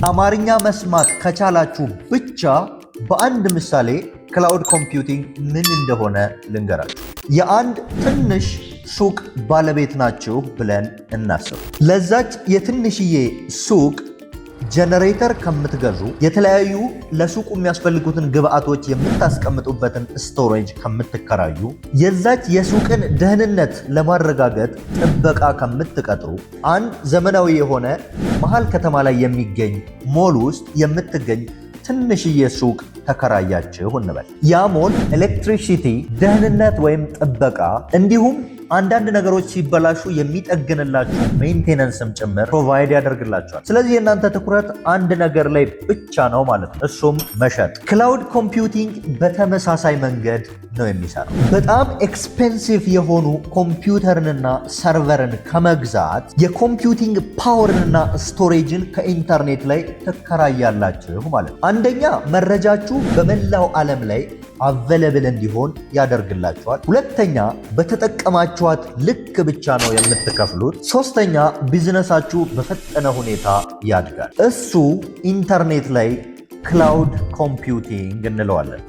አማርኛ መስማት ከቻላችሁ ብቻ በአንድ ምሳሌ ክላውድ ኮምፒውቲንግ ምን እንደሆነ ልንገራችሁ። የአንድ ትንሽ ሱቅ ባለቤት ናችሁ ብለን እናስብ። ለዛች የትንሽዬ ሱቅ ጀነሬተር ከምትገዙ፣ የተለያዩ ለሱቁ የሚያስፈልጉትን ግብአቶች የምታስቀምጡበትን ስቶሬጅ ከምትከራዩ፣ የዛች የሱቅን ደህንነት ለማረጋገጥ ጥበቃ ከምትቀጥሩ፣ አንድ ዘመናዊ የሆነ መሃል ከተማ ላይ የሚገኝ ሞል ውስጥ የምትገኝ ትንሽዬ ሱቅ ተከራያችሁ እንበል። ያ ሞል ኤሌክትሪሲቲ፣ ደህንነት ወይም ጥበቃ እንዲሁም አንዳንድ ነገሮች ሲበላሹ የሚጠግንላችሁ ሜንቴናንስም ጭምር ፕሮቫይድ ያደርግላችኋል። ስለዚህ የእናንተ ትኩረት አንድ ነገር ላይ ብቻ ነው ማለት ነው፣ እሱም መሸጥ። ክላውድ ኮምፒውቲንግ በተመሳሳይ መንገድ ነው የሚሰራው። በጣም ኤክስፔንሲቭ የሆኑ ኮምፒውተርንና ሰርቨርን ከመግዛት የኮምፒውቲንግ ፓወርንና ስቶሬጅን ከኢንተርኔት ላይ ትከራያላችሁ ማለት ነው። አንደኛ መረጃችሁ በመላው ዓለም ላይ አቬለብል እንዲሆን ያደርግላችኋል። ሁለተኛ በተጠቀማችኋት ልክ ብቻ ነው የምትከፍሉት። ሶስተኛ ቢዝነሳችሁ በፈጠነ ሁኔታ ያድጋል። እሱ ኢንተርኔት ላይ ክላውድ ኮምፒውቲንግ እንለዋለን።